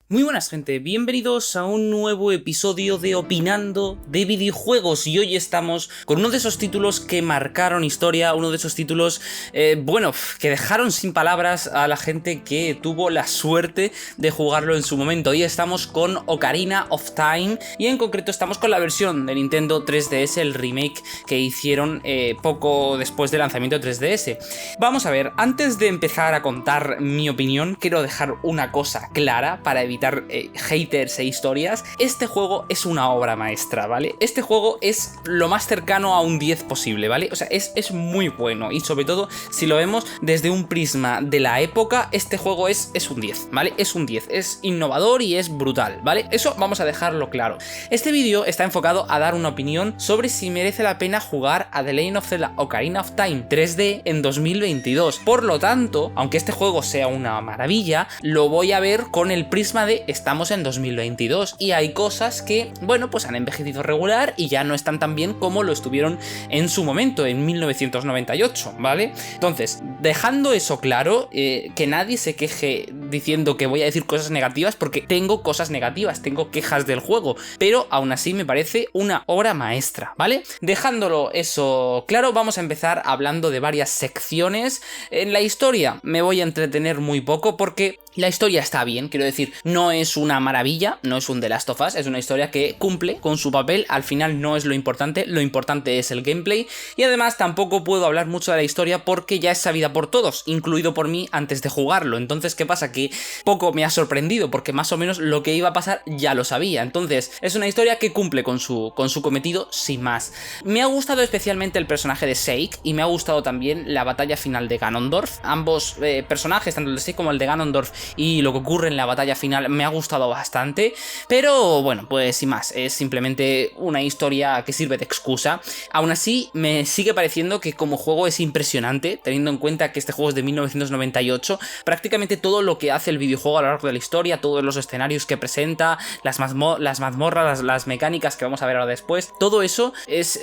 Muy buenas gente, bienvenidos a un nuevo episodio de Opinando de videojuegos y hoy estamos con uno de esos títulos que marcaron historia, uno de esos títulos, que dejaron sin palabras a la gente que tuvo la suerte de jugarlo en su momento. Hoy estamos con Ocarina of Time y en concreto estamos con la versión de Nintendo 3DS, el remake que hicieron poco después del lanzamiento de 3DS. Vamos a ver, antes de empezar a contar mi opinión, quiero dejar una cosa clara para evitar haters e historias. Este juego es una obra maestra, ¿vale? Este juego es lo más cercano a un 10 posible, ¿vale? O sea, es muy bueno y sobre todo si lo vemos desde un prisma de la época, este juego es un 10, ¿vale? Es un 10, es innovador y es brutal, ¿vale? Eso vamos a dejarlo claro. Este vídeo está enfocado a dar una opinión sobre si merece la pena jugar a The Legend of Zelda Ocarina of Time 3D en 2022. Por lo tanto, aunque este juego sea una maravilla, lo voy a ver con el prisma de estamos en 2022 y hay cosas que, bueno, pues han envejecido regular y ya no están tan bien como lo estuvieron en su momento, en 1998, ¿vale? Entonces, dejando eso claro, que nadie se queje diciendo que voy a decir cosas negativas, porque tengo cosas negativas, tengo quejas del juego, pero aún así me parece una obra maestra, ¿vale? Dejándolo eso claro, vamos a empezar hablando de varias secciones. En la historia me voy a entretener muy poco porque la historia está bien, quiero decir, no es una maravilla, no es un The Last of Us, es una historia que cumple con su papel, al final no es lo importante es el gameplay, y además tampoco puedo hablar mucho de la historia porque ya es sabida por todos, incluido por mí antes de jugarlo. Entonces, ¿qué pasa? Que poco me ha sorprendido porque más o menos lo que iba a pasar ya lo sabía, entonces es una historia que cumple con su cometido sin más. Me ha gustado especialmente el personaje de Sheik y me ha gustado también la batalla final de Ganondorf. Ambos personajes, tanto el de Sheik como el de Ganondorf, y lo que ocurre en la batalla final me ha gustado bastante, pero bueno, pues sin más, es simplemente una historia que sirve de excusa. Aún así, me sigue pareciendo que como juego es impresionante, teniendo en cuenta que este juego es de 1998, prácticamente todo lo que hace el videojuego a lo largo de la historia, todos los escenarios que presenta, las mazmorras, las mecánicas que vamos a ver ahora después, todo eso es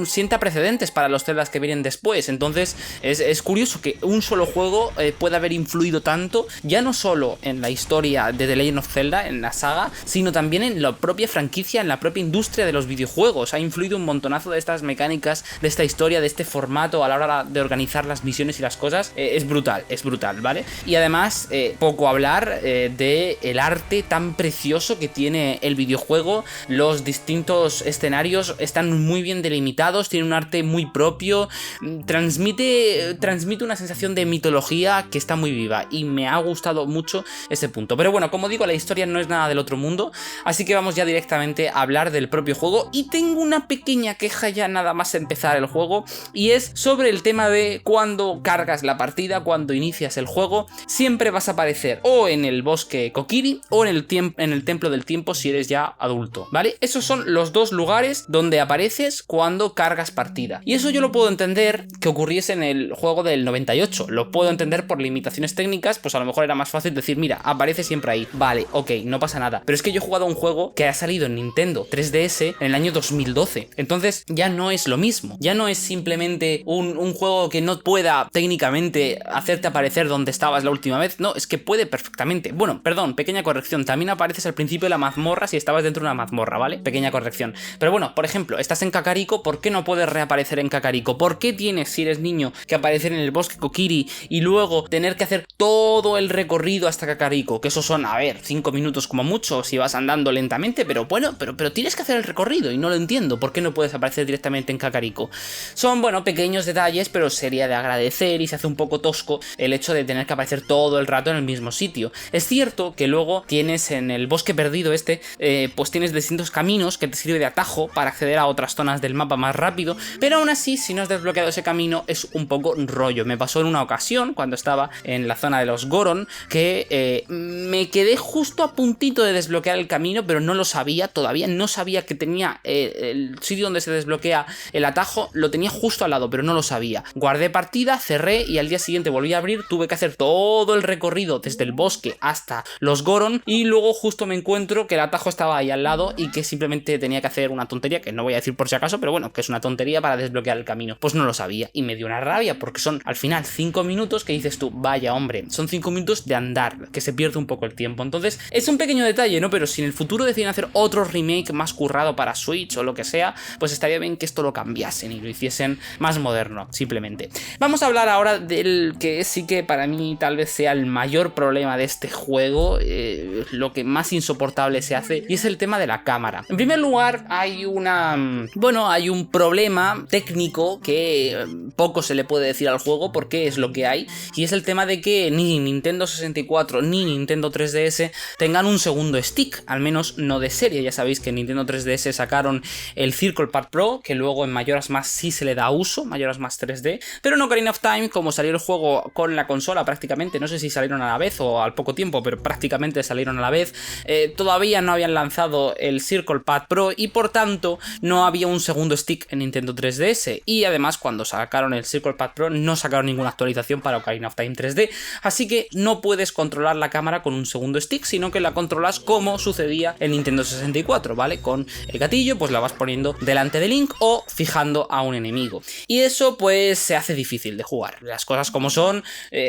sienta precedentes para los Zeldas que vienen después. Entonces es curioso que un solo juego pueda haber influido tanto, ya no solo en la historia de The Legend of Zelda, en la saga, sino también en la propia franquicia, en la propia industria de los videojuegos. Ha influido un montonazo de estas mecánicas, de esta historia, de este formato a la hora de organizar las misiones y las cosas. Es brutal, ¿vale? Y además, poco hablar de el arte tan precioso que tiene el videojuego. Los distintos escenarios están muy bien delimitados, tiene un arte muy propio, transmite una sensación de mitología que está muy viva y me ha gustado mucho ese punto. Pero bueno, como digo, la historia no es nada del otro mundo, así que vamos ya directamente a hablar del propio juego. Y tengo una pequeña queja ya nada más empezar el juego, y es sobre el tema de cuando cargas la partida, cuando inicias el juego, siempre vas a aparecer o en el bosque Kokiri o en el templo del tiempo si eres ya adulto, ¿vale? Esos son los dos lugares donde apareces cuando cargas partida. Y eso yo lo puedo entender que ocurriese en el juego del 98, lo puedo entender por limitaciones técnicas, pues a lo mejor era más fácil decir, mira, aparece siempre ahí. Vale, ok, no pasa nada. Pero es que yo he jugado a un juego que ha salido en Nintendo 3DS en el año 2012. Entonces ya no es lo mismo. Ya no es simplemente un juego que no pueda técnicamente hacerte aparecer donde estabas la última vez. No, es que puede perfectamente. Bueno, perdón, pequeña corrección. También apareces al principio de la mazmorra si estabas dentro de una mazmorra, ¿vale? Pequeña corrección. Pero bueno, por ejemplo, estás en Kakariko, ¿por qué no puedes reaparecer en Kakariko? ¿Por qué tienes, si eres niño, que aparecer en el bosque Kokiri y luego tener que hacer todo el recorrido hasta Kakariko? Que eso son, a ver, 5 minutos como mucho si vas andando lentamente, pero bueno, pero tienes que hacer el recorrido y no lo entiendo. ¿Por qué no puedes aparecer directamente en Kakariko? Son, bueno, pequeños detalles, pero sería de agradecer y se hace un poco tosco el hecho de tener que aparecer todo el rato en el mismo sitio. Es cierto que luego tienes en el bosque perdido pues tienes distintos caminos que te sirve de atajo para acceder a otras zonas del mapa más rápido, pero aún así, si no has desbloqueado ese camino, es un poco rollo. Me pasó en una ocasión, cuando estaba en la zona de los Goron, que me quedé justo a puntito de desbloquear el camino, pero no lo sabía, todavía no sabía que tenía el sitio donde se desbloquea el atajo, lo tenía justo al lado, pero no lo sabía. Guardé partida, cerré y al día siguiente volví a abrir, tuve que hacer todo el recorrido desde el bosque hasta los Goron y luego justo me encuentro que el atajo estaba ahí al lado y que simplemente tenía que hacer una tontería, que no voy a decir por si acaso, pero bueno, que es una tontería para desbloquear el camino. Pues no lo sabía y me dio una rabia porque son al final 5 minutos que dices tú, vaya hombre, son 5 minutos segundos de andar, que se pierde un poco el tiempo. Entonces es un pequeño detalle, ¿no? Pero si en el futuro deciden hacer otro remake más currado para Switch o lo que sea, pues estaría bien que esto lo cambiasen y lo hiciesen más moderno, simplemente. Vamos a hablar ahora del que sí que para mí tal vez sea el mayor problema de este juego, lo que más insoportable se hace, y es el tema de la cámara. En primer lugar, hay un problema técnico que poco se le puede decir al juego porque es lo que hay, y es el tema de que ni Nintendo 64 ni Nintendo 3DS tengan un segundo stick, al menos no de serie. Ya sabéis que en Nintendo 3DS sacaron el Circle Pad Pro, que luego en Majora's Mask sí se le da uso, Majora's Mask 3D, pero en Ocarina of Time, como salió el juego con la consola prácticamente, no sé si salieron a la vez o al poco tiempo, pero prácticamente salieron a la vez, todavía no habían lanzado el Circle Pad Pro y por tanto no había un segundo stick en Nintendo 3DS, y además cuando sacaron el Circle Pad Pro no sacaron ninguna actualización para Ocarina of Time 3D, así que no puedes controlar la cámara con un segundo stick, sino que la controlas como sucedía en Nintendo 64, ¿vale? Con el gatillo pues la vas poniendo delante de Link o fijando a un enemigo, y eso pues se hace difícil de jugar, las cosas como son.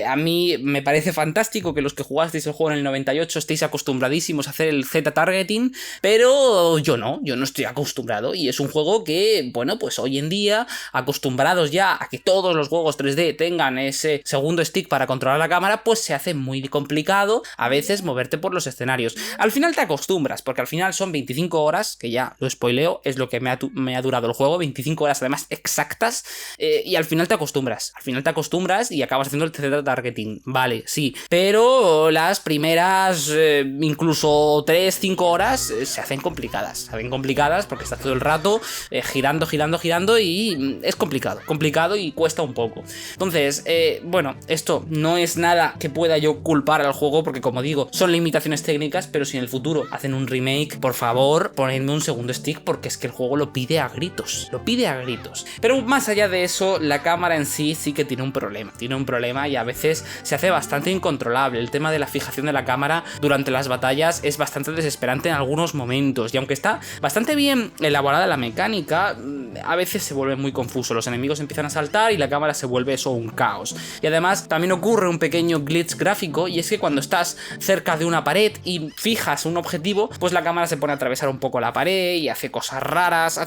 A mí me parece fantástico que los que jugasteis el juego en el 98 estéis acostumbradísimos a hacer el Z-targeting, pero yo no estoy acostumbrado, y es un juego que, bueno, pues hoy en día, acostumbrados ya a que todos los juegos 3D tengan ese segundo stick para controlar la cámara, pues se hace muy complicado a veces moverte por los escenarios. Al final te acostumbras, porque al final son 25 horas, que ya lo spoileo, es lo que me ha durado el juego, 25 horas además exactas, y al final te acostumbras y acabas haciendo el Z-targeting, vale, sí, pero las primeras incluso 3-5 horas se hacen complicadas porque estás todo el rato girando y es complicado y cuesta un poco. Entonces, bueno, esto no es nada que pueda yo culpar al juego, porque como digo, son limitaciones técnicas, pero si en el futuro hacen un remake, por favor, ponedme un segundo stick, porque es que el juego lo pide a gritos. Pero más allá de eso, la cámara en sí que tiene un problema y a veces se hace bastante incontrolable. El tema de la fijación de la cámara durante las batallas es bastante desesperante en algunos momentos, y aunque está bastante bien elaborada la mecánica, a veces se vuelve muy confuso. Los enemigos empiezan a saltar y la cámara se vuelve eso un caos. Y además también ocurre un pequeño glitch gráfico, y es que cuando estás cerca de una pared y fijas un objetivo, pues la cámara se pone a atravesar un poco la pared y hace cosas raras.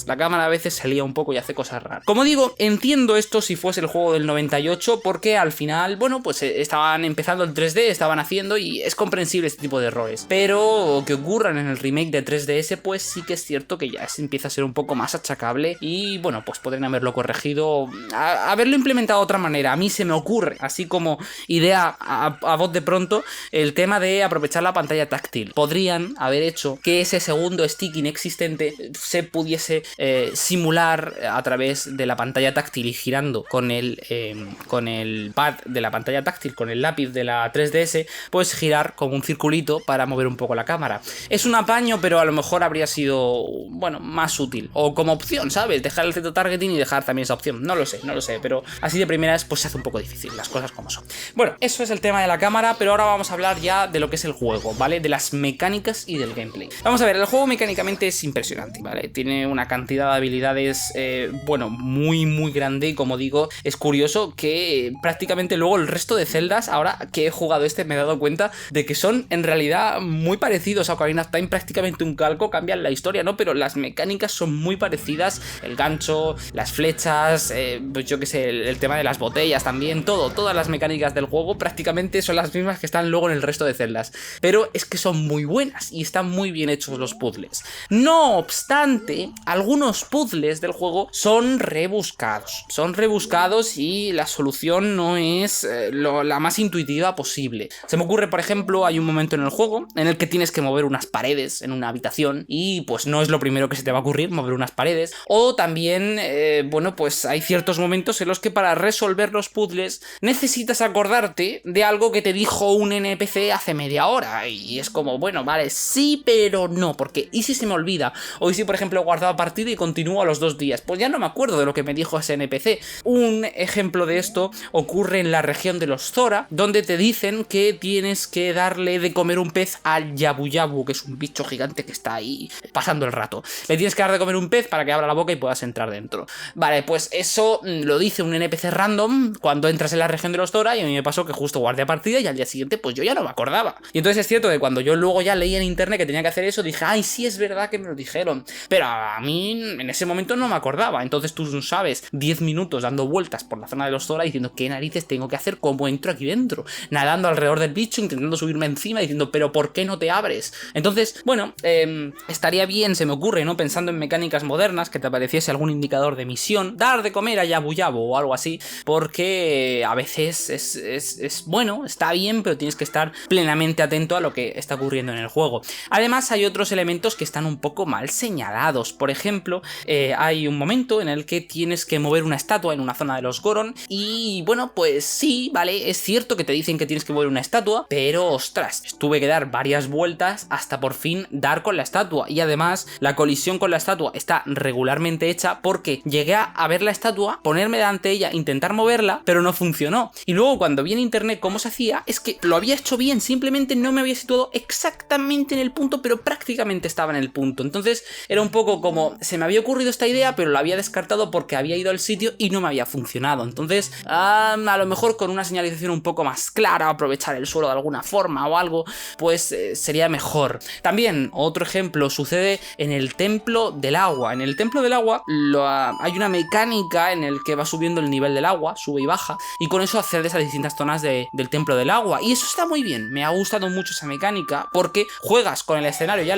La cámara a veces se lía un poco y hace cosas raras. Como digo, entiendo esto si fuese el juego del 98, porque al final, bueno, pues estaban empezando el 3D, estaban haciendo, y es comprensible este tipo de errores. Pero que ocurran en el remake de 3DS, pues sí que es cierto que ya empieza a ser un poco más achacable, y bueno, pues podrían haberlo corregido, haberlo implementado de otra manera. A mí se me ocurre, así como idea a voz de pronto, el tema de aprovechar la pantalla táctil. Podrían haber hecho que ese segundo stick inexistente se pudiese simular a través de la pantalla táctil, y girando con el pad de la pantalla táctil, con el lápiz de la 3DS, pues girar como un circulito para mover un poco la cámara. Es un apaño, pero a lo mejor habría sido, bueno, más útil, o como opción, ¿sabes? Dejar el Z-targeting y dejar también esa opción. No lo sé, pero así de primeras pues se hace un poco difícil, las cosas como son. Bueno, eso es el tema de la cámara, pero ahora vamos a hablar ya de lo que es el juego, ¿vale? De las mecánicas y del gameplay. Vamos a ver, el juego mecánicamente es impresionante, ¿vale? Tiene una cantidad de habilidades, bueno, muy grande, y como digo, es curioso que prácticamente luego el resto de celdas, ahora que he jugado me he dado cuenta de que son en realidad muy parecidos a Ocarina of Time, prácticamente un calco, cambian la historia, ¿no? Pero las mecánicas son muy parecidas, el gancho, las flechas, pues yo que sé, el tema de las botellas también, todas las mecánicas del juego prácticamente son las mismas que están luego en el resto de celdas, pero es que son muy buenas y están muy bien hechos los puzzles. No obstante, algunos puzzles del juego son rebuscados y la solución no es la más intuitiva posible. Se me ocurre, por ejemplo, hay un momento en el juego en el que tienes que mover unas paredes en una habitación, y pues no es lo primero que se te va a ocurrir mover unas paredes. O también, bueno, pues hay ciertos momentos en los que para resolver los puzzles necesitas acordarte de algo que te dijo un NPC hace media hora, y es como, bueno, vale, sí, pero no, porque ¿y si se me olvida? O ¿y si, por ejemplo, he guardado partida y continúo a los 2 días? Pues ya no me acuerdo de lo que me dijo ese NPC. Un ejemplo de esto ocurre en la región de los Zora, donde te dicen que tienes que darle de comer un pez al Yabu Yabu, que es un bicho gigante que está ahí pasando el rato. Le tienes que dar de comer un pez para que que abra la boca y puedas entrar dentro. Vale, pues eso lo dice un NPC random cuando entras en la región de los Zora, y a mí me pasó que justo guardé partida y al día siguiente pues yo ya no me acordaba. Y entonces es cierto que cuando yo luego ya leí en internet que tenía que hacer eso, dije, ay, sí, es verdad que me lo dijeron, pero a mí en ese momento no me acordaba. Entonces tú sabes, 10 minutos dando vueltas por la zona de los Zora diciendo qué narices tengo que hacer, cómo entro aquí dentro, nadando alrededor del bicho, intentando subirme encima, diciendo, pero ¿por qué no te abres? Entonces, bueno, estaría bien, se me ocurre, ¿no? Pensando en mecánicas modernas, que te apareciese algún indicador de misión, dar de comer a Yabu Yabu o algo así, porque a veces es bueno, está bien, pero tienes que estar plenamente atento a lo que está ocurriendo en el juego. Además, hay otros elementos que están un poco mal señalados. Por ejemplo, hay un momento en el que tienes que mover una estatua en una zona de los Goron, y bueno, pues sí, vale, es cierto que te dicen que tienes que mover una estatua, pero ostras, tuve que dar varias vueltas hasta por fin dar con la estatua, y además la colisión con la estatua está regularmente hecha porque llegué a ver la estatua, ponerme delante de ella, intentar moverla, pero no funcionó. Y luego cuando vi en internet cómo se hacía, es que lo había hecho bien, simplemente no me había situado exactamente en el punto, pero prácticamente estaba en el punto. Entonces era un poco como, se me había ocurrido esta idea, pero la había descartado porque había ido al sitio y no me había funcionado. Entonces, a lo mejor con una señalización un poco más clara, aprovechar el suelo de alguna forma o algo, pues sería mejor. También, otro ejemplo, sucede en el Templo del Agua. En el Templo del Agua hay una mecánica en el que va subiendo el nivel del agua, sube y baja, y con eso accedes a distintas zonas del Templo del Agua. Y eso está muy bien, me ha gustado mucho esa mecánica, porque juegas con el escenario, ya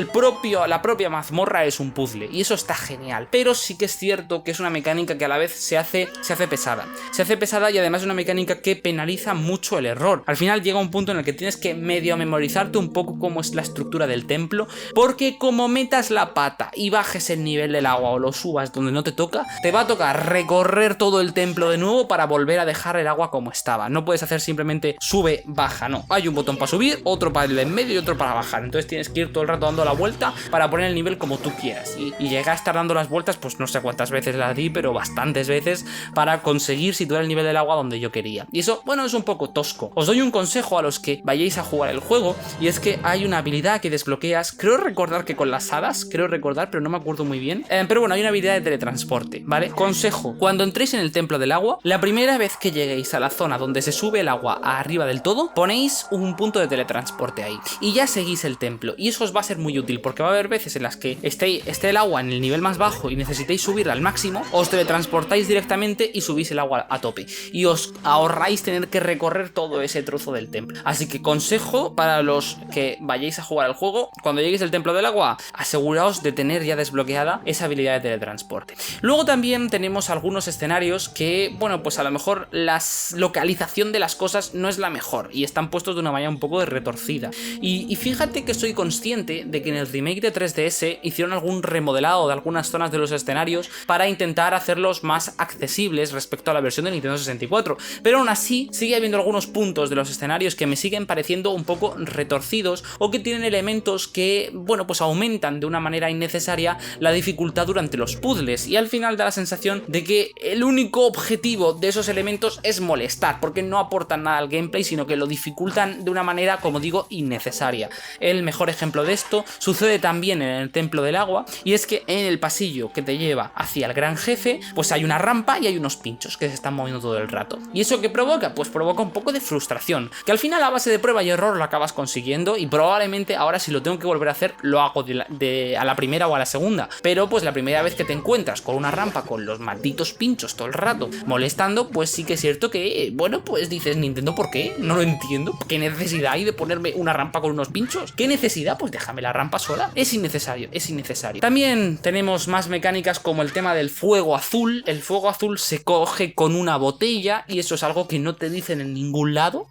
la propia mazmorra es un puzzle, y eso está genial. Pero sí que es cierto que es una mecánica que a la vez se hace pesada. Se hace pesada, y además es una mecánica que penaliza mucho el error. Al final llega un punto en el que tienes que medio memorizarte un poco cómo es la estructura del templo, porque como metas la pata y bajes el nivel del agua o lo subas donde no te toca, te va a tocar recorrer todo el templo de nuevo para volver a dejar el agua como estaba. No puedes hacer simplemente sube, baja, no. Hay un botón para subir, otro para el de en medio y otro para bajar. Entonces tienes que ir todo el rato dando la vuelta para poner el nivel como tú quieras. Y llegué a estar dando las vueltas, pues no sé cuántas veces las di, pero bastantes veces, para conseguir situar el nivel del agua donde yo quería. Y eso, bueno, es un poco tosco. Os doy un consejo a los que vayáis a jugar el juego, y es que hay una habilidad que desbloqueas, creo recordar que con las hadas, pero no me acuerdo muy bien. Pero bueno, hay una habilidad de teletransporte, ¿vale? Consejo, cuando entréis en el Templo del Agua, la primera vez que lleguéis a la zona donde se sube el agua arriba del todo, ponéis un punto de teletransporte ahí, y ya seguís el templo, y eso os va a ser muy útil, porque va a haber veces en las que esté el agua en el nivel más bajo y necesitéis subirla al máximo, os teletransportáis directamente y subís el agua a tope, y os ahorráis tener que recorrer todo ese trozo del templo. Así que consejo para los que vayáis a jugar al juego, cuando lleguéis al Templo del Agua, aseguraos de tener ya desbloqueada esa habilidad de teletransporte. Luego también tenemos algunos escenarios que, bueno, pues a lo mejor la localización de las cosas no es la mejor, y están puestos de una manera un poco retorcida. Y fíjate que soy consciente de que en el remake de 3DS hicieron algún remodelado de algunas zonas de los escenarios para intentar hacerlos más accesibles respecto a la versión de Nintendo 64, pero aún así sigue habiendo algunos puntos de los escenarios que me siguen pareciendo un poco retorcidos, o que tienen elementos que, bueno, pues aumentan de una manera innecesaria la dificultad durante los puzzles, y al final da la sensación de que el único objetivo de esos elementos es molestar, porque no aportan nada al gameplay, sino que lo dificultan de una manera, como digo, innecesaria. El mejor ejemplo de esto sucede también en el Templo del Agua, y es que en el pasillo que te lleva hacia el gran jefe, pues hay una rampa y hay unos pinchos que se están moviendo todo el rato. ¿Y eso qué provoca? Pues provoca un poco de frustración, que al final a base de prueba y error lo acabas consiguiendo, y probablemente ahora, si lo tengo que volver a hacer, lo hago a la primera o a la segunda. Pero pues la primera vez que te encuentras con una rampa con los malditos pinchos todo el rato molestando, pues sí que es cierto que, bueno, pues dices, Nintendo, ¿por qué? No lo entiendo. ¿Qué necesidad hay de ponerme una rampa con unos pinchos? ¿Qué necesidad? Pues déjame la rampa sola. Es innecesario, es innecesario. También tenemos más mecánicas como el tema del fuego azul. El fuego azul se coge con una botella, y eso es algo que no te dicen en ningún lado.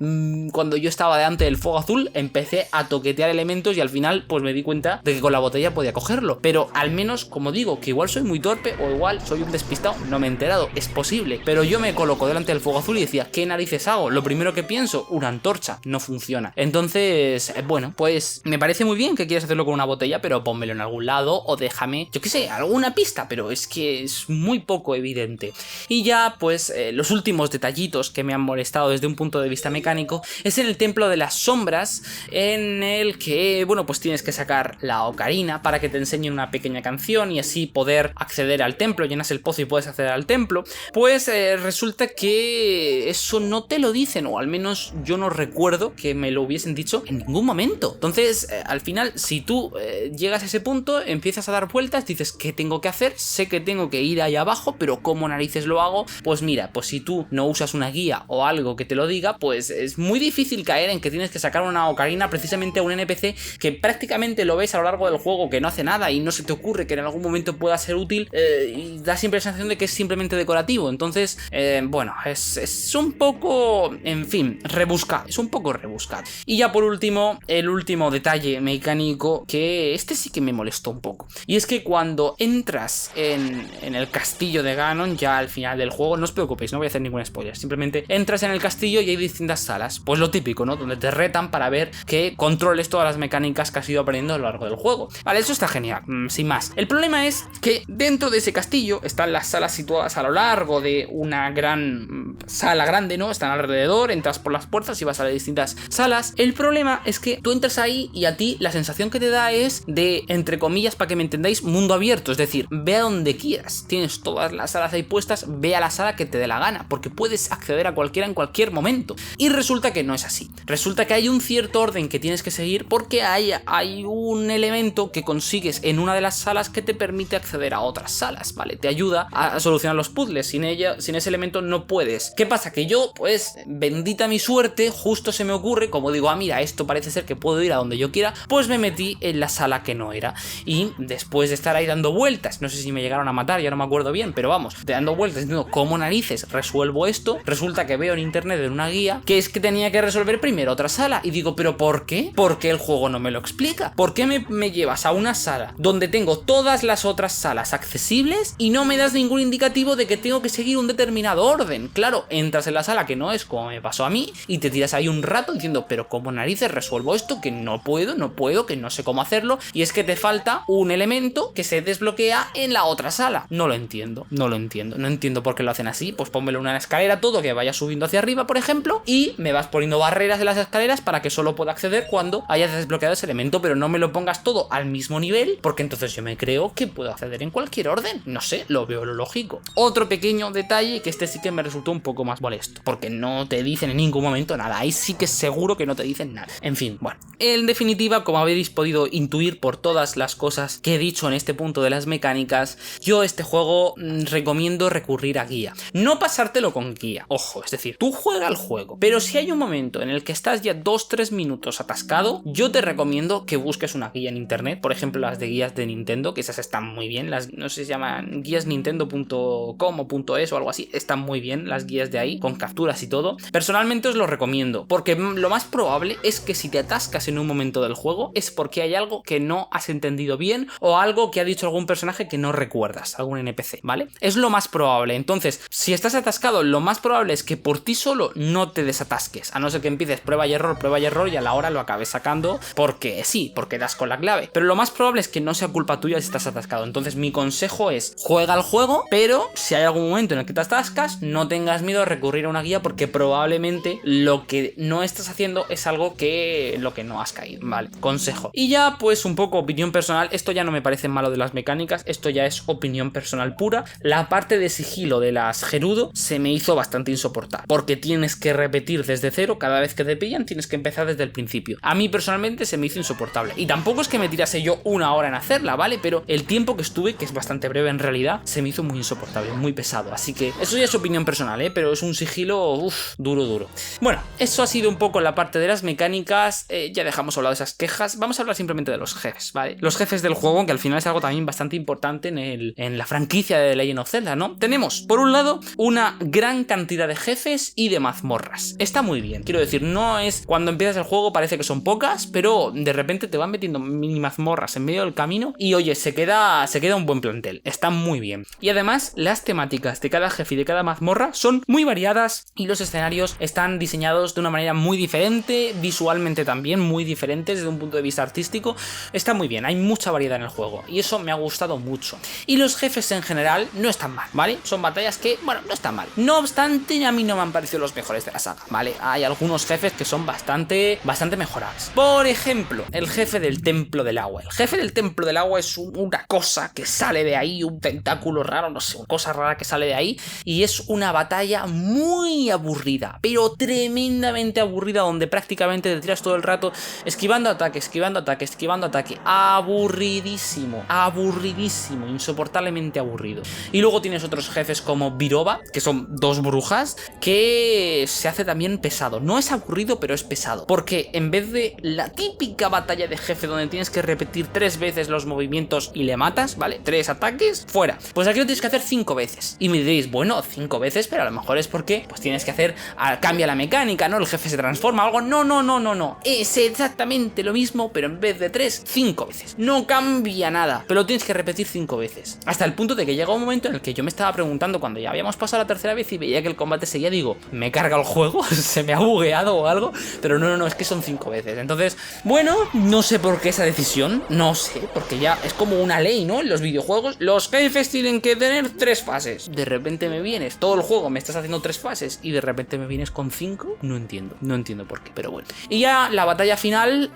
Cuando yo estaba delante del fuego azul, empecé a toquetear elementos, y al final pues me di cuenta de que con la botella podía cogerlo. Pero al menos, como digo, que igual soy muy torpe, o igual soy un despistado, no me he enterado, es posible, pero yo me coloco delante del fuego azul y decía, ¿qué narices hago? Lo primero que pienso, una antorcha, no funciona. Entonces, bueno, pues me parece muy bien que quieras hacerlo con una botella, pero pónmelo en algún lado, o déjame, yo qué sé, alguna pista, pero es que es muy poco evidente. Y ya, pues, los últimos detallitos que me han molestado desde un punto de vista mecánico es en el Templo de las Sombras, en el que, bueno, pues tienes que sacar la ocarina para que te enseñen una pequeña canción, y así poder acceder al templo, llenas el pozo y puedes acceder al templo, pues resulta que eso no te lo dicen, o al menos yo no recuerdo que me lo hubiesen dicho en ningún momento. Entonces, al final, si tú llegas a ese punto, empiezas a dar vueltas, dices, ¿qué tengo que hacer? Sé que tengo que ir ahí abajo, pero ¿cómo narices lo hago? Pues mira, pues si tú no usas una guía o algo que te lo diga, pues es muy difícil caer en que tienes que sacar una ocarina precisamente a un NPC que prácticamente lo ves a lo largo del juego que no hace nada y no se te ocurre que en algún momento pueda ser útil, y da siempre la sensación de que es simplemente decorativo. Entonces, bueno, es un poco, en fin, rebuscado, es un poco rebuscado. Y ya por último, el último detalle mecánico, que este sí que me molestó un poco, y es que cuando entras en el castillo de Ganon, ya al final del juego, no os preocupéis, no voy a hacer ningún spoiler, simplemente entras en el castillo y hay distintas salas, pues lo típico, ¿no? Donde te retan para ver que controles todas las mecánicas que has ido aprendiendo a lo largo del juego. Vale, eso está genial, sin más. El problema es que dentro de ese castillo están las salas situadas a lo largo de una gran sala grande, ¿no? Están alrededor, entras por las puertas y vas a las distintas salas. El problema es que tú entras ahí y a ti la sensación que te da es de, entre comillas, para que me entendáis, mundo abierto, es decir, ve a donde quieras, tienes todas las salas ahí puestas, ve a la sala que te dé la gana, porque puedes acceder a cualquiera en cualquier momento. Y resulta que no es así, resulta que hay un cierto orden que tienes que seguir, porque hay un elemento que consigues en una de las salas que te permite acceder a otras salas, ¿vale? Te ayuda a solucionar los puzzles, sin ese elemento no puedes. ¿Qué pasa? Que yo, pues, bendita mi suerte, justo se me ocurre, como digo, mira, esto parece ser que puedo ir a donde yo quiera, pues me metí en la sala que no era, y después de estar ahí dando vueltas, no sé si me llegaron a matar, ya no me acuerdo bien, pero vamos, dando vueltas diciendo cómo narices resuelvo esto, resulta que veo en internet en una guía que es que tenía que resolver primero otra sala, y digo, ¿pero por qué? ¿Por qué el juego no me lo explica? ¿Por qué me llevas a una sala donde tengo todas las otras salas accesibles y no me das ningún indicativo de que tengo que seguir un determinado orden? Claro, entras en la sala que no es, como me pasó a mí, y te tiras ahí un rato diciendo, pero ¿cómo narices resuelvo esto? Que no puedo, que no sé cómo hacerlo, y es que te falta un elemento que se desbloquea en la otra sala. No lo entiendo, no entiendo por qué lo hacen así. Pues pónmelo en una escalera todo, que vaya subiendo hacia arriba, por ejemplo, y me vas poniendo barreras en las escaleras para que solo pueda acceder cuando hayas desbloqueado ese elemento, pero no me lo pongas todo al mismo nivel, porque entonces yo me creo que puedo acceder en cualquier orden. No sé, lo veo lo lógico. Otro pequeño detalle, que este sí que me resultó un poco más molesto, porque no te dicen en ningún momento nada, ahí sí que seguro que no te dicen nada. En fin, bueno, en definitiva, como habéis podido intuir por todas las cosas que he dicho en este punto de las mecánicas, yo este juego recomiendo recurrir a guía. No pasártelo con guía, ojo, es decir, tú juega el juego, pero si hay un momento en el que estás ya 2-3 minutos atascado, yo te recomiendo que busques una guía en internet, por ejemplo las de guías de Nintendo, que esas están muy bien, las, no sé si se llaman guiasnintendo.com o .es o algo así, están muy bien las guías de ahí, con capturas y todo. Personalmente os lo recomiendo, porque lo más probable es que si te atascas en un momento del juego es porque hay algo que no has entendido bien, o algo que ha dicho algún personaje que no recuerdas, algún NPC, ¿vale? Es lo más probable. Entonces, si estás atascado, lo más probable es que por ti solo no te desatasques, a no ser que empieces prueba y error, y a la hora lo acabes sacando porque sí, porque das con la clave, pero lo más probable es que no sea culpa tuya si estás atascado. Entonces mi consejo es, juega al juego, pero si hay algún momento en el que te atascas, no tengas miedo a recurrir a una guía, porque probablemente lo que no estás haciendo es algo que lo que no has caído, ¿vale? Consejo. Y ya pues un poco opinión personal, esto ya no me parece malo de las mecánicas, esto ya es opinión personal pura. La parte de sigilo de las Gerudo se me hizo bastante insoportable, porque tienes que repetir desde cero, cada vez que te pillan tienes que empezar desde el principio. A mí personalmente se me hizo insoportable, y tampoco es que me tirase yo una hora en hacerla, ¿vale? Pero el tiempo que estuve, que es bastante breve en realidad, se me hizo muy insoportable, muy pesado, así que eso ya es opinión personal, pero es un sigilo, duro. Bueno, eso ha sido un poco la parte de las mecánicas. Ya dejamos hablado de esas quejas, vamos a hablar simplemente de los jefes, ¿vale? Los jefes del juego, que al final es algo también bastante importante en la franquicia de The Legend of Zelda, ¿no? Tenemos, por un lado, una gran cantidad de jefes y de mazmorras. Está muy bien, quiero decir, no es cuando empiezas el juego parece que son pocas, pero de repente te van metiendo mini mazmorras en medio del camino y oye, se queda un buen plantel, está muy bien. Y además, las temáticas de cada jefe y de cada mazmorra son muy variadas, y los escenarios están diseñados de una manera muy diferente, visualmente también muy diferentes desde un punto de vista artístico. Está muy bien, hay mucha variedad en el juego y eso me ha gustado mucho. Y los jefes en general no están mal, ¿vale? Son batallas que, bueno, no están mal. No obstante, a mí no me han parecido los mejores de la saga, ¿vale? Hay algunos jefes que son bastante mejorables. Por ejemplo, el jefe del Templo del Agua. El jefe del Templo del Agua es una cosa cosa que sale de ahí, un tentáculo raro, no sé, una cosa rara que sale de ahí, y es una batalla muy aburrida, pero tremendamente aburrida, donde prácticamente te tiras todo el rato esquivando ataque, esquivando ataque, esquivando ataque. Aburridísimo, aburridísimo, insoportablemente aburrido. Y luego tienes otros jefes como Viroba, que son dos brujas, que se hace también pesado. No es aburrido, pero es pesado, porque en vez de la típica batalla de jefe donde tienes que repetir 3 veces los movimientos y le matas, ¿vale? 3 ataques, fuera. Pues aquí lo tienes que hacer 5 veces. Y me diréis, bueno, 5 veces, pero a lo mejor es porque pues tienes que hacer, cambia la mecánica, ¿no? El jefe se transforma, algo. No. Es exactamente lo mismo, pero en vez de 3, 5 veces. No cambia nada, pero lo tienes que repetir 5 veces. Hasta el punto de que llega un momento en el que yo me estaba preguntando, cuando ya habíamos pasado la tercera vez y veía que el combate seguía, digo, ¿me carga el juego? ¿Se me ha bugueado o algo? Pero no, es que son 5 veces. Entonces, bueno, no sé por qué esa decisión, no sé, porque ya es como una ley, ¿no? En los videojuegos, los jefes tienen que tener 3 fases. De repente me vienes, todo el juego me estás haciendo 3 fases y de repente me vienes con 5. No entiendo por qué, pero bueno. Y ya la batalla final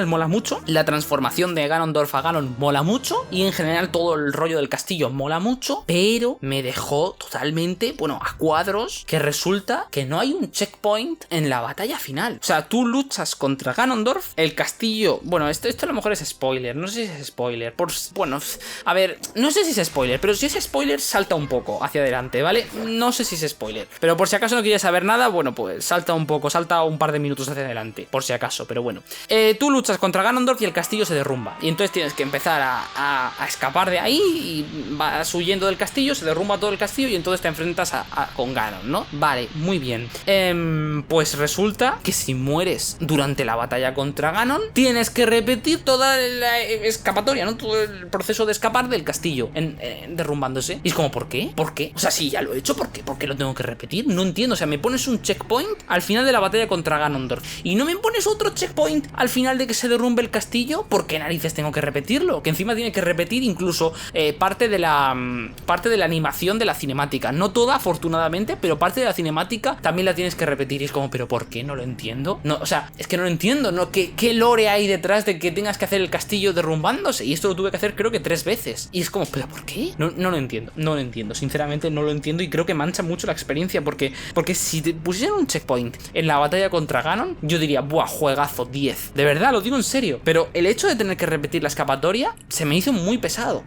mola mucho, la transformación de Ganondorf a Ganon mola mucho, y en general todo el rollo del castillo mola mucho, pero me dejó totalmente, bueno, a cuadros, que resulta que no hay un checkpoint en la batalla final. O sea, tú luchas contra Ganondorf, el castillo, bueno, esto a lo mejor es spoiler, no sé si es spoiler, bueno, a ver, no sé si es spoiler, pero si es spoiler, salta un poco hacia adelante, ¿vale? No sé si es spoiler, pero por si acaso no quieres saber nada, bueno, pues salta un par de minutos hacia adelante, por si acaso, pero bueno. Tú luchas contra Ganondorf y el castillo se derrumba, y entonces tienes que empezar a escapar de ahí, y vas huyendo del castillo, se derrumba todo el castillo, y entonces te enfrentas con Ganon, ¿no? Vale, muy bien. Pues resulta que si mueres durante la batalla contra Ganon, tienes que repetir toda la escapatoria, ¿no? Todo el proceso de escapar del castillo, derrumbándose. Y es como, ¿por qué? ¿Por qué? O sea, si ya lo he hecho, ¿por qué? ¿Por qué lo tengo que repetir? No entiendo. O sea, me pones un checkpoint al final de la batalla contra Ganondorf y no me pones otro checkpoint al final de que se derrumbe el castillo. ¿Por qué narices tengo que repetirlo? Que encima tiene que repetir incluso parte de la animación de la cinemática. No toda, afortunadamente, pero parte de la cinemática también la tienes que repetir. Y es como, ¿pero por qué? No lo entiendo. No, o sea, es que no lo entiendo, ¿no? ¿Qué lore hay detrás de que tengas que hacer el castillo derrumbándose? Y esto lo tuve que hacer creo que 3 veces. Y es como, ¿pero por qué? No lo entiendo. Sinceramente no lo entiendo, y creo que mancha mucho la experiencia, porque si te pusieran un checkpoint en la batalla contra Ganon, yo diría, buah, juegazo, 10. De verdad, lo digo en serio. Pero el hecho de tener que repetir la escapatoria se me hizo muy pesado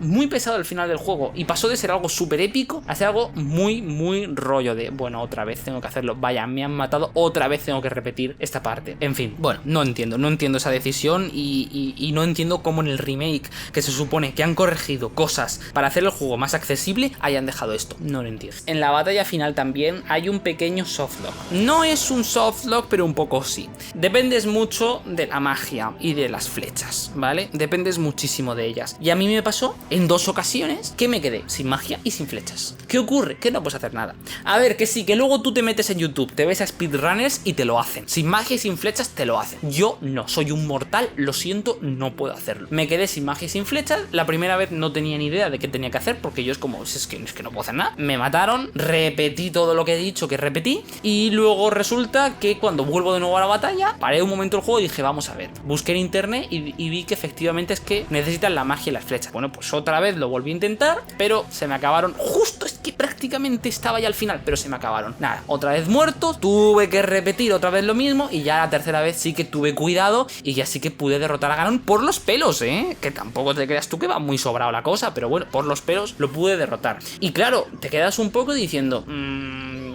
al final del juego, y pasó de ser algo súper épico a ser algo muy rollo de, bueno, otra vez tengo que hacerlo, vaya, me han matado, otra vez tengo que repetir esta parte. En fin, bueno, no entiendo esa decisión, y no entiendo cómo en el remake, que se supone que han corregido cosas para hacer el juego más accesible, hayan dejado esto. No lo entiendo. En la batalla final también hay un pequeño softlock. No es un softlock, pero un poco sí. Dependes mucho de la magia y de las flechas, ¿vale? Dependes muchísimo de ellas. Y a mí me pasó en 2 ocasiones que me quedé sin magia y sin flechas. ¿Qué ocurre? Que no puedes hacer nada. A ver, que sí, que luego tú te metes en YouTube, te ves a speedrunners y te lo hacen. Sin magia y sin flechas te lo hacen. Yo no, soy un mortal, lo siento, no puedo hacerlo. Me quedé sin magia y sin flechas. La primera vez no tenía ni idea de qué tenía que hacer, porque yo es como, es que no puedo hacer nada. Me mataron, repetí todo lo que he dicho que repetí, y luego resulta que cuando vuelvo de nuevo a la batalla, paré un momento el juego y dije, vamos a ver. Busqué en internet y vi que efectivamente es que necesitan la magia y las flechas. Bueno, pues otra vez lo volví a intentar, pero se me acabaron. Justo es que prácticamente estaba ya al final, pero se me acabaron. Nada, otra vez muerto, tuve que repetir otra vez lo mismo, y ya la tercera vez sí que tuve cuidado y ya sí que pude derrotar a Ganon por los pelos, que tampoco te creas tú que va muy sobrado la cosa, pero bueno, por los pelos lo pude derrotar. Y claro, te quedas un poco diciendo,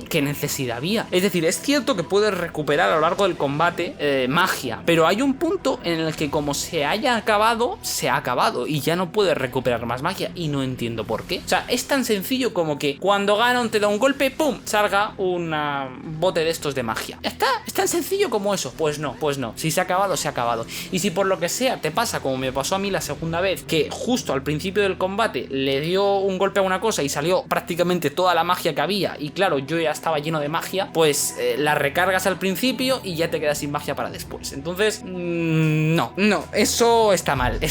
¿qué necesidad había? Es decir, es cierto que puedes recuperar a lo largo del combate magia, pero hay un punto en el que como se haya acabado, se ha acabado y ya no puedes recuperar más magia, y no entiendo por qué. O sea, es tan sencillo como que cuando Ganon te da un golpe, ¡pum!, salga un bote de estos de magia. Ya está, es tan sencillo como eso. Pues no. Si se ha acabado, se ha acabado. Y si por lo que sea te pasa como me pasó a mí la segunda vez, que justo al principio del combate le dio un golpe a una cosa y salió prácticamente toda la magia que había, y claro, yo ya estaba lleno de magia, pues la recargas al principio y ya te quedas sin magia para después. Entonces, no, eso está mal,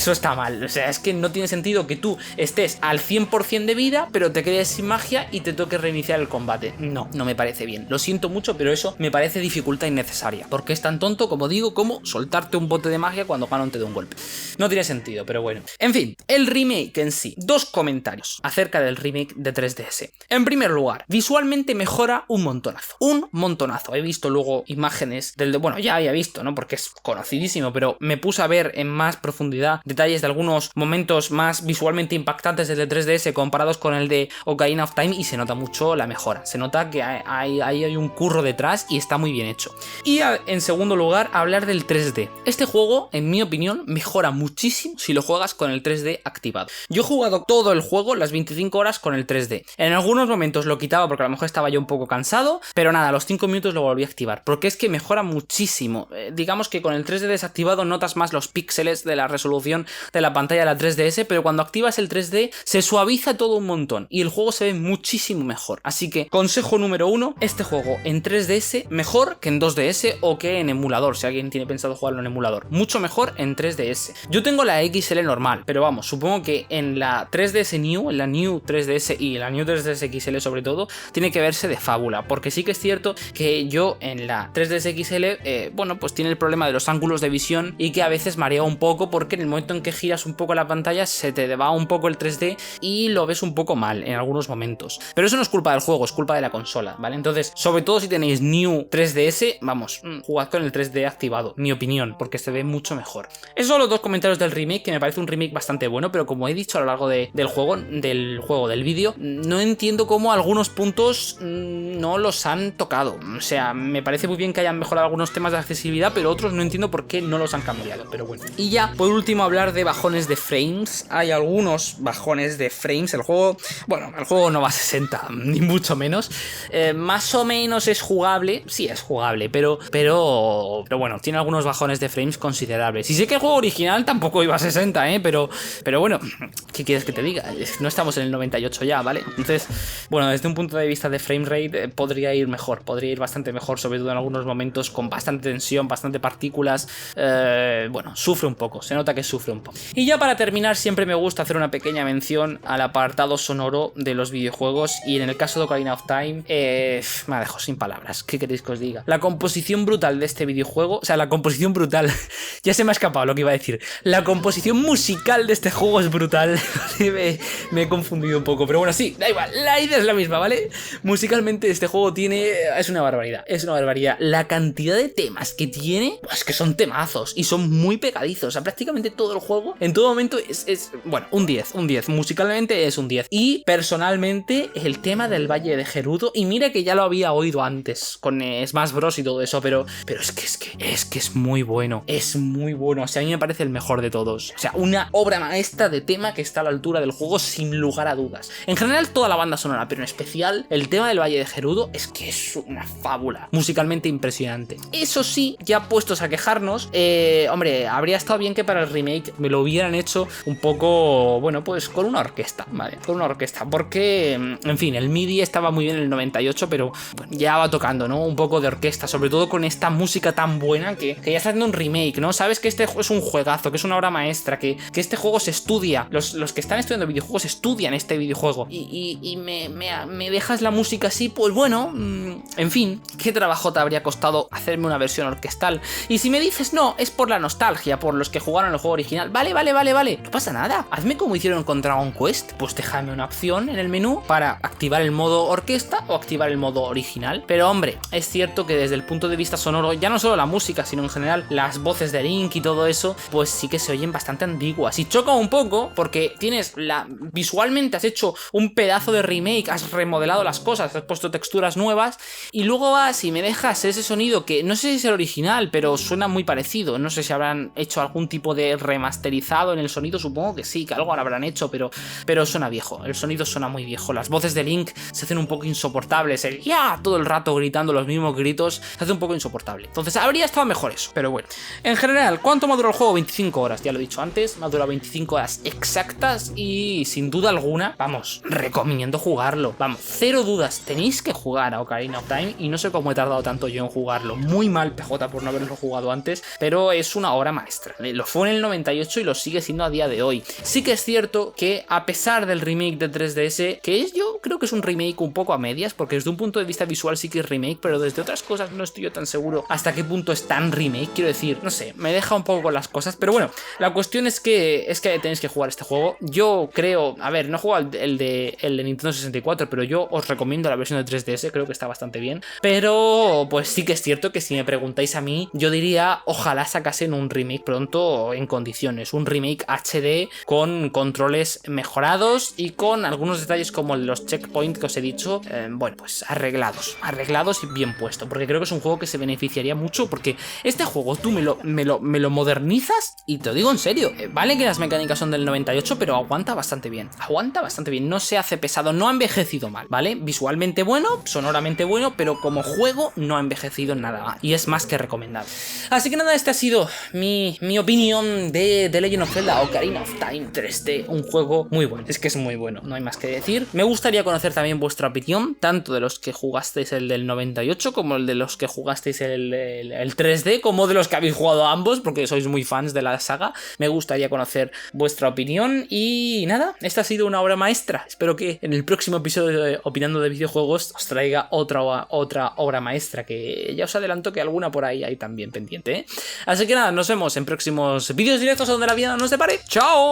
o sea, es que no tiene sentido que tú estés al 100% de vida, pero te quedes sin magia y te toque reiniciar el combate. No me parece bien, lo siento mucho, pero eso me parece dificultad innecesaria, porque es tan tonto, como digo, como soltarte un bote de magia cuando Ganon te da un golpe. No tiene sentido, pero bueno. En fin, el remake en sí. 2 comentarios acerca del remake de 3DS. En primer lugar, visualmente mejora un montonazo. Un montonazo. He visto luego imágenes del... Bueno, ya había visto, ¿no? Porque es conocidísimo, pero me puse a ver en más profundidad detalles de algunos momentos más visualmente impactantes del de 3DS comparados con el de Ocarina of Time y se nota mucho la mejora. Se nota que hay un curro detrás y está muy bien hecho. Y en segundo lugar, hablar del 3D. Este juego, en mi opinión, mejora muchísimo si lo juegas con el 3D activado. Yo he jugado todo el juego, las 25 horas, con el 3D. En algunos momentos lo quitaba porque a lo mejor estaba yo un poco cansado, pero nada, a los 5 minutos lo volví a activar, porque es que mejora muchísimo. Digamos que con el 3D desactivado notas más los píxeles de la resolución de la pantalla de la 3DS, pero cuando activas el 3D se suaviza todo un montón y el juego se ve muchísimo mejor. Así que, consejo número 1, este juego en 3DS mejor que en 2DS o que en emulador, si alguien tiene pensado jugarlo en emulador. Mucho mejor en 3DS. Yo tengo la XL normal, pero vamos, supongo que en la 3DS New, en la New 3DS y la New 3DS XL sobre todo, tiene que verse de fábula, porque sí que es cierto que yo en la 3DS XL, bueno, pues tiene el problema de los ángulos de visión y que a veces marea un poco porque en el momento en que giras un poco la pantalla se te va un poco el 3D y lo ves un poco mal en algunos momentos. Pero eso no es culpa del juego, es culpa de la consola, ¿vale? Entonces, sobre todo si tenéis New 3DS, vamos, jugad con el 3D activado, mi opinión, porque se ve mucho mejor. Esos son los 2 comentarios del remake, que me parece un remake bastante bueno, pero como he dicho a lo largo del vídeo, no entiendo cómo algunos puntos no los han tocado. O sea, me parece muy bien que hayan mejorado algunos temas de accesibilidad, pero otros no entiendo por qué no los han cambiado, pero bueno. Y ya, por último, hablar de bajones de frames. Hay algunos bajones de frames. El juego no va a 60, ni mucho menos. Más o menos es jugable, sí es jugable, pero bueno, tiene algunos bajones de frames considerables. Y sé que el juego original tampoco iba a 60, pero bueno, ¿qué quieres que te diga? No estamos en el 98 ya, ¿vale? Entonces, bueno, desde un punto de vista de frame rate podría ir mejor, podría ir bastante mejor, sobre todo en algunos momentos con bastante tensión, bastante partículas. Bueno, sufre un poco, se nota que sufre un poco. Y ya para terminar, siempre me gusta hacer una pequeña mención al apartado sonoro de los videojuegos, y en el caso de Ocarina of Time, me dejo sin palabras. ¿Qué queréis que os diga? La composición brutal de este videojuego, o sea, la composición brutal, ya se me ha escapado lo que iba a decir. La composición musical de este juego es brutal. me he confundido un poco, pero bueno, sí, da igual, la idea es la misma, ¿vale? Musicalmente este juego es una barbaridad, La cantidad de temas que tiene, pues que son temazos y son muy pegadizos. O sea, prácticamente todo el juego, en todo momento bueno, un 10, musicalmente es un 10. Y personalmente, el tema del Valle de Gerudo, y mira que ya lo había oído antes con Smash Bros y todo eso, pero es que es muy bueno, o sea, a mí me parece el mejor de todos. O sea, una obra maestra de tema que está a la altura del juego sin lugar a dudas. En general toda la banda sonora, pero en especial el tema del Valle de Gerudo es que es una fábula, musicalmente impresionante. Eso sí, ya puestos a quejarnos, hombre, habría estado bien que para el remake me lo hubieran hecho un poco, bueno, pues con una orquesta, ¿vale? Con una orquesta, porque, en fin, el MIDI estaba muy bien en el 98, pero bueno, ya va tocando, ¿no? Un poco de orquesta, sobre todo con esta música tan buena que ya está haciendo un remake, ¿no? Sabes que este es un juegazo, que es una obra maestra, que este juego se estudia, los que están estudiando videojuegos estudian este videojuego, y me dejas la música así, pues bueno, en fin, ¿qué trabajo te habría costado hacerme una versión orquestal? Y si me dices no, es por la nostalgia, por los que jugaron el juego original, vale, no pasa nada, hazme como hicieron con Dragon Quest, pues déjame una opción en el menú para activar el modo orquesta o activar el modo original. Pero hombre, es cierto que desde el punto de vista sonoro, ya no solo la música, sino en general las voces de Link y todo eso, pues sí que se oyen bastante ambiguas y choca un poco porque visualmente has hecho un pedazo de remake, has remodelado las cosas, has puesto texturas nuevas, y luego vas y me dejas ese sonido que no sé si es el original, pero suena muy parecido. No sé si habrán hecho algún tipo de remasterizado en el sonido, supongo que sí, que algo habrán hecho, pero suena viejo, el sonido suena muy viejo, las voces de Link se hacen un poco insoportables, el ya todo el rato gritando los mismos gritos se hace un poco insoportable. Entonces habría estado mejor eso, pero bueno. En general, ¿cuánto me ha durado el juego? 25 horas, ya lo he dicho antes, me ha durado 25 horas exactas y sin duda alguna, vamos, recomiendo jugarlo, vamos, cero dudas, tenéis tenéis que jugar a Ocarina of Time y no sé cómo he tardado tanto yo en jugarlo. Muy mal, PJ, por no haberlo jugado antes, pero es una obra maestra. Lo fue en el 98 y lo sigue siendo a día de hoy. Sí que es cierto que a pesar del remake de 3DS, yo creo que es un remake un poco a medias, porque desde un punto de vista visual sí que es remake, pero desde otras cosas no estoy yo tan seguro hasta qué punto es tan remake. Quiero decir, no sé, me deja un poco con las cosas, pero bueno, la cuestión es que tenéis que jugar este juego. Yo creo, a ver, no he jugado el de Nintendo 64, pero yo os recomiendo la versión de 3DS, creo que está bastante bien. Pero pues sí que es cierto que si me preguntáis a mí, yo diría ojalá sacasen un remake pronto en condiciones, un remake HD con controles mejorados y con algunos detalles como los checkpoints que os he dicho, bueno, pues arreglados y bien puesto, porque creo que es un juego que se beneficiaría mucho, porque este juego tú me lo modernizas y te lo digo en serio, vale que las mecánicas son del 98, pero aguanta bastante bien, no se hace pesado, no ha envejecido mal, ¿vale? Visualmente bueno, sonoramente bueno, pero como juego no ha envejecido nada mal y es más que recomendable. Así que nada, este ha sido mi opinión de The Legend of Zelda Ocarina of Time 3D, un juego muy bueno, es que es muy bueno, no hay más que decir. Me gustaría conocer también vuestra opinión, tanto de los que jugasteis el del 98 como el de los que jugasteis el 3D, como de los que habéis jugado a ambos, porque sois muy fans de la saga. Me gustaría conocer vuestra opinión y nada, esta ha sido una obra maestra. Espero que en el próximo episodio de Opinando de Videojuegos os traiga otra obra maestra, que ya os adelanto que alguna por ahí hay también pendiente, ¿eh? Así que nada, nos vemos en próximos vídeos directos donde la vida nos depare. ¡Chao!